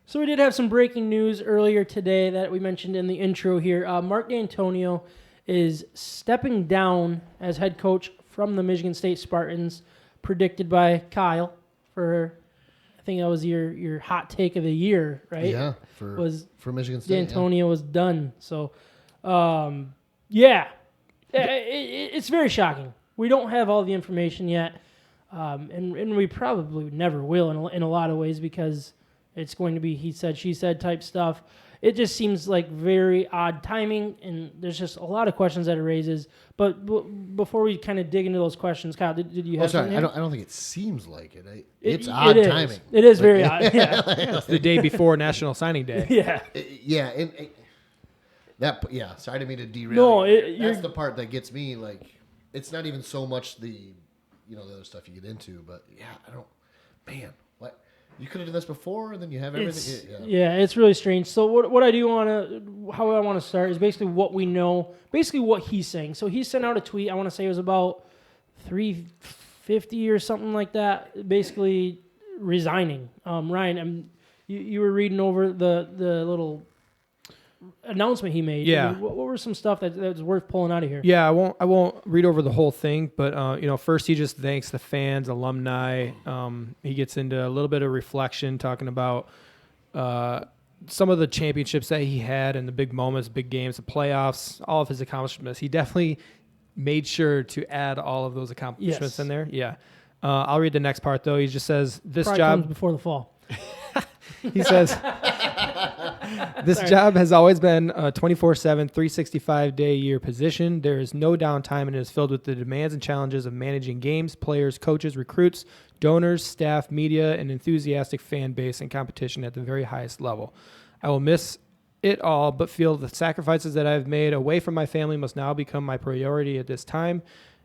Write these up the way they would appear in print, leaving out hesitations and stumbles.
So we did have some breaking news earlier today that we mentioned in the intro here. Mark Dantonio is stepping down as head coach from the Michigan State Spartans, predicted by Kyle for, I think that was your hot take of the year, right? Yeah, for Michigan State. Dantonio was done. So, it's very shocking. We don't have all the information yet, and we probably never will in a lot of ways because it's going to be he said, she said type stuff. It just seems like very odd timing, and there's just a lot of questions that it raises. But before we kind of dig into those questions, Kyle, did you have something? I don't think it seems like it. It's odd timing. It is very odd. Yeah. It's the day before National Signing Day. Yeah. Sorry, I didn't mean to derail. No, that's the part that gets me. Like, it's not even so much the other stuff you get into, but man, what you could have done this before, and then you have everything. It's really strange. So what I do how I want to start is basically what we know, basically what he's saying. So he sent out a tweet. I want to say it was about 3:50 or something like that. Basically resigning. Ryan, you were reading over the little announcement he made. Yeah. What were some stuff that was worth pulling out of here? Yeah, I won't read over the whole thing, but first he just thanks the fans, alumni. He gets into a little bit of reflection, talking about some of the championships that he had and the big moments, big games, the playoffs, all of his accomplishments. He definitely made sure to add all of those accomplishments in there. Yeah. I'll read the next part though. He just says this Probably job comes before the fall. He says, this job has always been a 24/7, 365-day-a-year position. There is no downtime, and it is filled with the demands and challenges of managing games, players, coaches, recruits, donors, staff, media, and enthusiastic fan base and competition at the very highest level. I will miss it all, but feel the sacrifices that I've made away from my family must now become my priority at this time.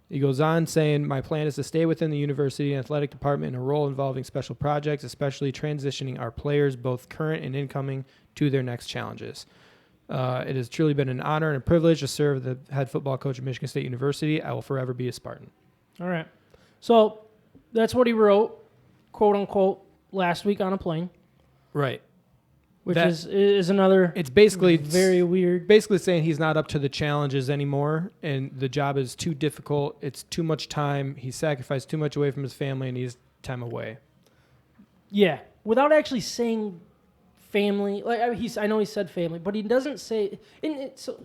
He goes on saying, my plan is to stay within the university and athletic department in a role involving special projects, especially transitioning our players, both current and incoming, to their next challenges. It has truly been an honor and a privilege to serve the head football coach of Michigan State University. I will forever be a Spartan. All right. So that's what he wrote, quote unquote, last week on a plane. Right. Which is another. It's basically very weird. Basically saying he's not up to the challenges anymore, and the job is too difficult. It's too much time. He sacrificed too much away from his family, and he's time away. Yeah, without actually saying family. Like I know he said family, but he doesn't say. So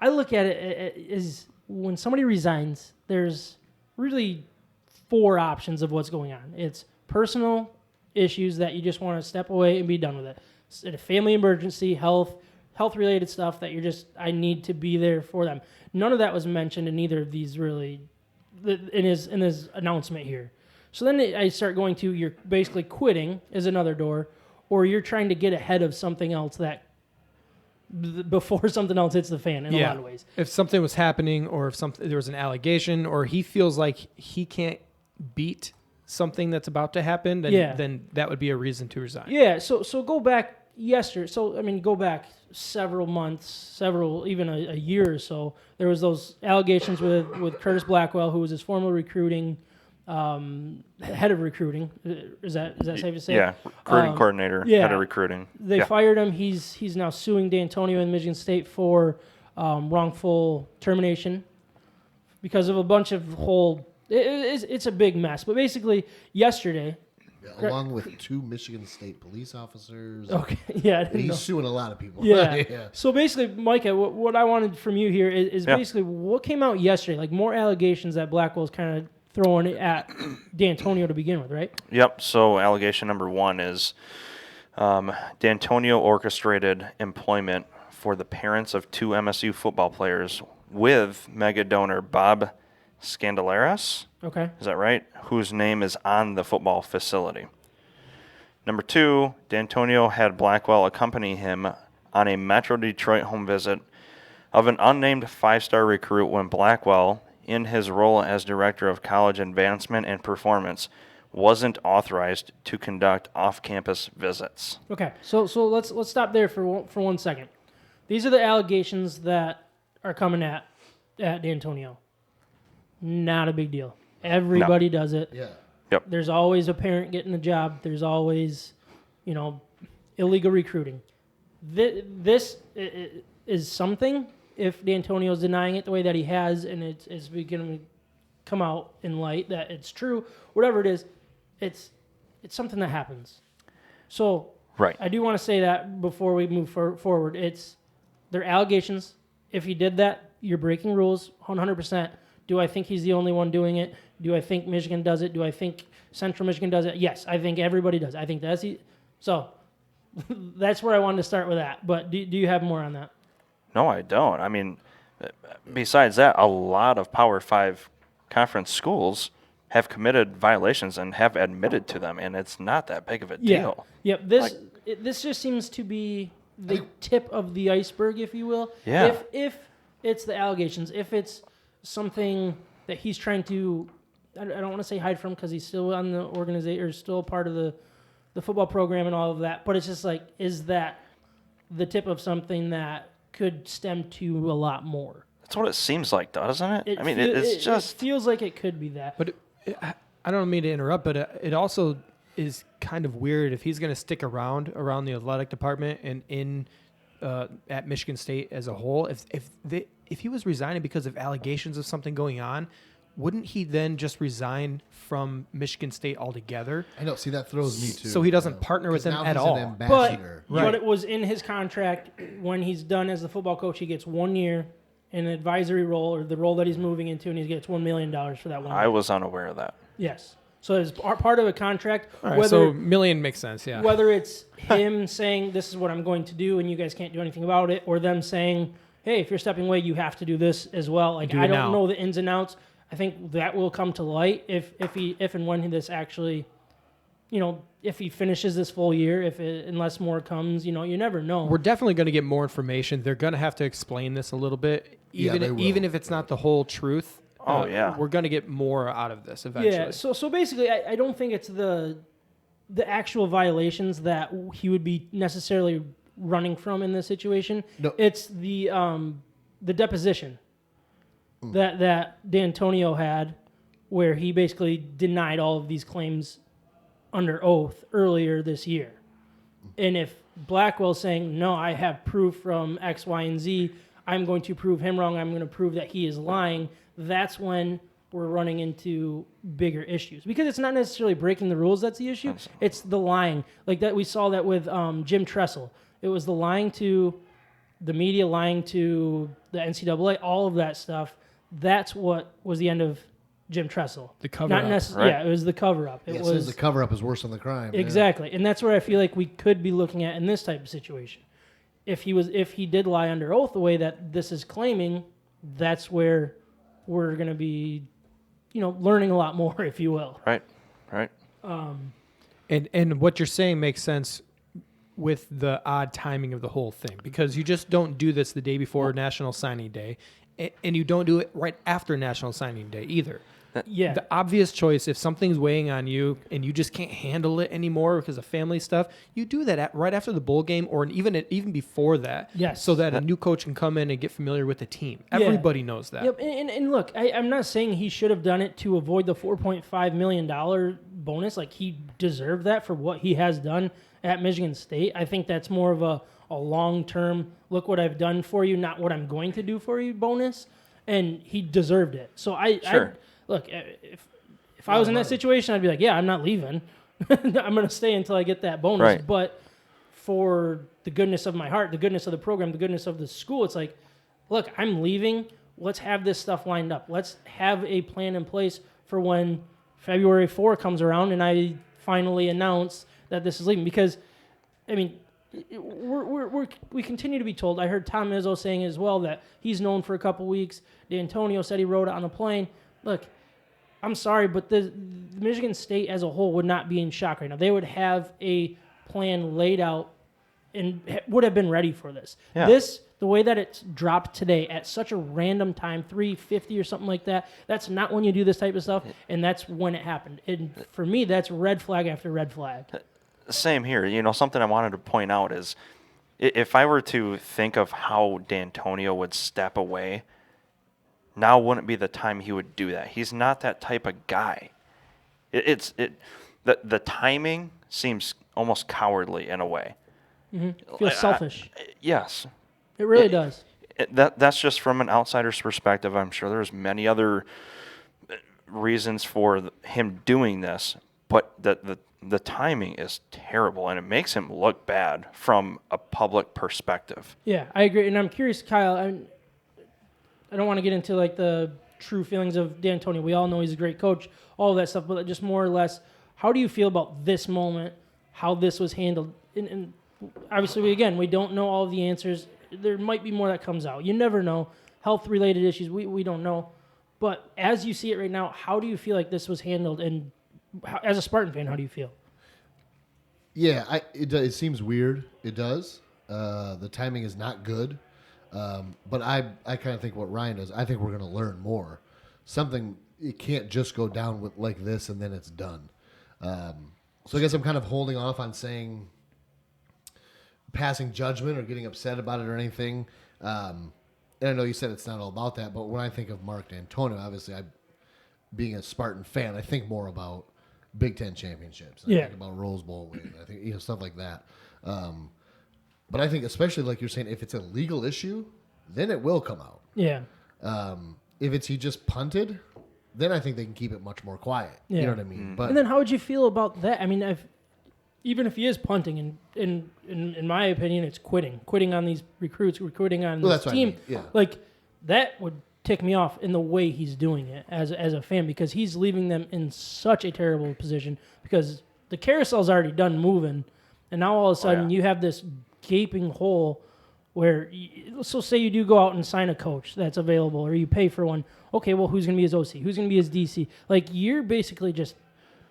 I look at it as when somebody resigns, there's really 4 options of what's going on. It's personal issues that you just want to step away and be done with it. A family emergency, health-related stuff that I need to be there for them. None of that was mentioned in either of these really, in his announcement here. So then I start going to, you're basically quitting is another door, or you're trying to get ahead of something else that before something else hits the fan in a lot of ways. If something was happening, or if there was an allegation, or he feels like he can't beat something that's about to happen, then that would be a reason to resign. Yeah, so go back yesterday. So, go back several months, even a year or so. There was those allegations with Curtis Blackwell, who was his former recruiting, head of recruiting. Is that safe to say? Yeah, recruiting coordinator, head of recruiting. They fired him. He's now suing Dantonio in Michigan State for wrongful termination because of a bunch of It's a big mess. But basically, yesterday... along with 2 Michigan State police officers. Okay, yeah. He's suing a lot of people. Yeah. So basically, Micah, what I wanted from you here is basically what came out yesterday, like more allegations that Blackwell's kind of throwing at Dantonio to begin with, right? Yep. So allegation number 1 is Dantonio orchestrated employment for the parents of 2 MSU football players with mega donor Bob Scandalaris. Okay. Is that right? Whose name is on the football facility. Number 2, Dantonio had Blackwell accompany him on a Metro Detroit home visit of an unnamed 5-star recruit when Blackwell, in his role as Director of College Advancement and Performance, wasn't authorized to conduct off-campus visits. Okay. So let's stop there for 1 second. These are the allegations that are coming at Dantonio. Not a big deal. Everybody does it. Yeah. Yep. There's always a parent getting a job. There's always, illegal recruiting. This is something. If Dantonio's denying it the way that he has, and it's beginning to come out in light that it's true, whatever it is, it's something that happens. So Right. I do want to say that before we move forward. They're allegations. If he did that, you're breaking rules 100%. Do I think he's the only one doing it? Do I think Michigan does it? Do I think Central Michigan does it? Yes, I think everybody does. I think that's so. That's where I wanted to start with that. But do you have more on that? No, I don't. I mean, besides that, a lot of Power 5 conference schools have committed violations and have admitted to them, and it's not that big of a deal. Yep. This just seems to be the tip of the iceberg, if you will. Yeah. If it's the allegations, if it's something that he's trying to, I don't want to say hide from because he's still on the organization or still part of the football program and all of that, but it's just like, is that the tip of something that could stem to a lot more? That's what it seems like, doesn't it? It feels like it could be that. But I don't mean to interrupt, but it also is kind of weird if he's going to stick around the athletic department and at Michigan State as a whole. If he was resigning because of allegations of something going on, wouldn't he then just resign from Michigan State altogether? I know. See, that throws me too. So he doesn't partner with them now at he's all. An ambassador. But it was in his contract when he's done as the football coach. He gets 1 year in an advisory role or the role that he's moving into, and he gets $1 million for that 1 year. I was unaware of that. Yes. So it's part of a contract. All right, so million makes sense, yeah. Whether it's him saying, this is what I'm going to do, and you guys can't do anything about it, or them saying, hey, if you're stepping away, you have to do this as well. Like, I don't know the ins and outs. I think that will come to light if and when this actually, if he finishes this full year, unless more comes, you never know. We're definitely going to get more information. They're going to have to explain this a little bit, even if it's not the whole truth. We're going to get more out of this eventually. Yeah. So basically, I don't think it's the actual violations that he would be necessarily running from in this situation. No. It's the deposition that Dantonio had, where he basically denied all of these claims under oath earlier this year. And if Blackwell's saying, no, I have proof from X, Y, and Z, I'm going to prove him wrong, I'm going to prove that he is lying, that's when we're running into bigger issues. Because it's not necessarily breaking the rules that's the issue, it's the lying. Like that, we saw that with Jim Tressel. It was the lying to the media, lying to the NCAA, all of that stuff. That's what was the end of Jim Tressel. The cover-up. Right. Yeah, it was the cover-up. It was the cover-up is worse than the crime. Exactly. And that's where I feel like we could be looking at in this type of situation. If he did lie under oath the way that this is claiming, that's where we're going to be, learning a lot more, if you will. Right. And what you're saying makes sense with the odd timing of the whole thing, because you just don't do this the day before National Signing Day, and you don't do it right after National Signing Day either. Yeah. The obvious choice, if something's weighing on you and you just can't handle it anymore because of family stuff, you do that right after the bowl game or even before that. Yes. So that a new coach can come in and get familiar with the team. Everybody knows that. Yep. And look, I'm not saying he should have done it to avoid the $4.5 million bonus. Like, he deserved that for what he has done at Michigan State. I think that's more of a long-term, look what I've done for you, not what I'm going to do for you bonus. And he deserved it. So look, if I was in that situation, I'd be like, yeah, I'm not leaving. I'm going to stay until I get that bonus. Right. But for the goodness of my heart, the goodness of the program, the goodness of the school, it's like, look, I'm leaving. Let's have this stuff lined up. Let's have a plan in place for when February 4 comes around and I finally announce that this is leaving. Because, I mean, we continue to be told. I heard Tom Izzo saying as well that he's known for a couple weeks. Dantonio said he wrote it on the plane. Look, I'm sorry, but the Michigan State as a whole would not be in shock right now. They would have a plan laid out and would have been ready for this. Yeah. The way that it's dropped today at such a random time, 3:50 or something like that, that's not when you do this type of stuff, and that's when it happened. And for me, that's red flag after red flag. Same here. Something I wanted to point out is if I were to think of how Dantonio would step away, now wouldn't be the time he would do that. He's not that type of guy. The timing seems almost cowardly in a way. Feels selfish. Yes. It really does. That's just from an outsider's perspective. I'm sure there's many other reasons for him doing this, but the timing is terrible, and it makes him look bad from a public perspective. Yeah, I agree. And I'm curious, Kyle, I don't want to get into like the true feelings of Dantonio. We all know he's a great coach, all of that stuff, but just more or less, how do you feel about this moment, how this was handled? And obviously, we don't know all of the answers. There might be more that comes out. You never know. Health-related issues, we don't know. But as you see it right now, how do you feel like this was handled? And as a Spartan fan, how do you feel? Yeah, it seems weird. It does. The timing is not good. But I kind of think what Ryan does, I think we're going to learn more. It can't just go down with like this and then it's done. So I guess I'm kind of holding off on saying passing judgment or getting upset about it or anything. And I know you said it's not all about that, but when I think of Mark Dantonio, obviously being a Spartan fan, I think more about Big Ten championships. I think about Rose Bowl win. I think stuff like that. But I think especially like you're saying, if it's a legal issue, then it will come out. Yeah. If he just punted, then I think they can keep it much more quiet. Yeah. You know what I mean? But And then how would you feel about that? I mean, even if he is punting, and in my opinion, it's quitting on these recruits, quitting on this team. Yeah. Like that would tick me off in the way he's doing it as a fan, because he's leaving them in such a terrible position because the carousel's already done moving, and now all of a sudden you have this gaping hole where, so say you do go out and sign a coach that's available, or you pay for one. Okay, well, who's going to be his OC? Who's going to be his DC? Like, you're basically just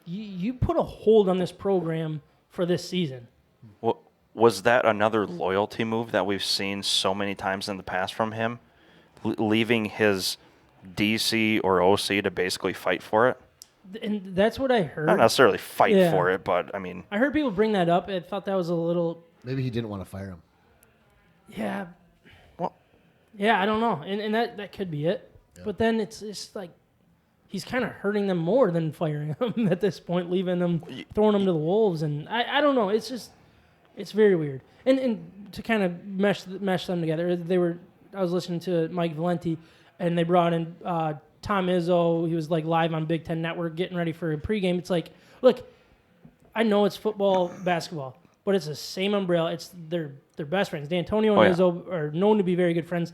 you put a hold on this program for this season. Well, was that another loyalty move that we've seen so many times in the past from him, leaving his DC or OC to basically fight for it? And that's what I heard. Not necessarily fight for it, but I mean, I heard people bring that up. I thought that was a little. maybe he didn't want to fire him. Yeah. well, Yeah, I don't know, and that could be it. Yeah. But then it's just like he's kind of hurting them more than firing them at this point, leaving them, throwing them to the wolves, and I don't know. It's just very weird. And to kind of mesh them together, I was listening to Mike Valenti, and they brought in Tom Izzo. He was like live on Big Ten Network getting ready for a pregame. It's like, look, I know it's football, basketball, but it's the same umbrella. It's their best friends. Dantonio and Izzo are known to be very good friends.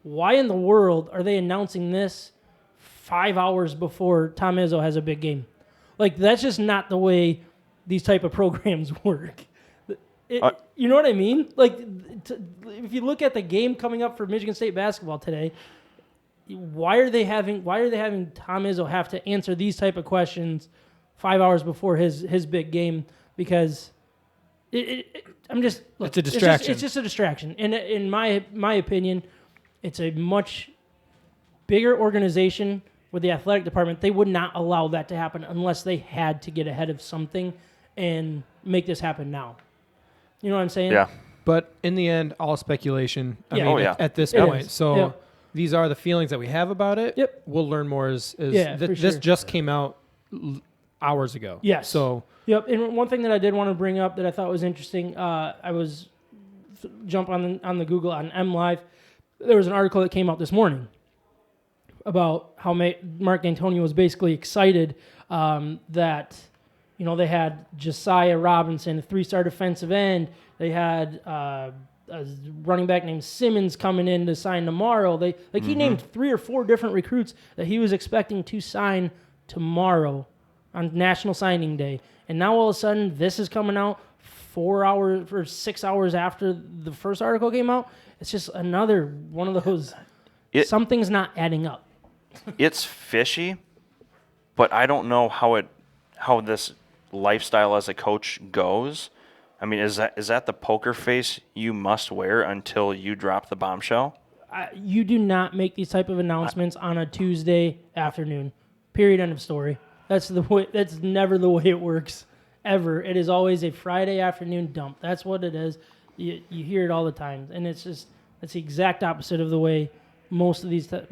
Why in the world are they announcing this 5 hours before Tom Izzo has a big game? Like, that's just not the way these type of programs work. You know what I mean? Like, if you look at the game coming up for Michigan State basketball today, why are they having Tom Izzo have to answer these type of questions 5 hours before his big game? Because it's a distraction. It's just a distraction. And in my opinion, it's a much bigger organization with the athletic department. They would not allow that to happen unless they had to get ahead of something and make this happen now. You know what I'm saying? Yeah. But in the end, all speculation. At this It point. is. So these are the feelings that we have about it. Yep. We'll learn more as for this sure. just came out hours ago. Yes. So Yep. And one thing that I did want to bring up that I thought was interesting, I was jump on the Google on MLive. There was an article that came out this morning about how Mark Dantonio was basically excited that they had Josiah Robinson, a 3-star defensive end. They had a running back named Simmons coming in to sign tomorrow. He named 3 or 4 different recruits that he was expecting to sign tomorrow on National Signing Day. And now all of a sudden this is coming out 4 hours or 6 hours after the first article came out. It's just another one of those. Something's not adding up. It's fishy, but I don't know how this lifestyle as a coach goes. I mean, is that the poker face you must wear until you drop the bombshell? You do not make these type of announcements on a Tuesday afternoon. Period. End of story. That's never the way it works ever. It is always a Friday afternoon dump. That's what it is. You hear it all the time, and it's the exact opposite of the way most of these type of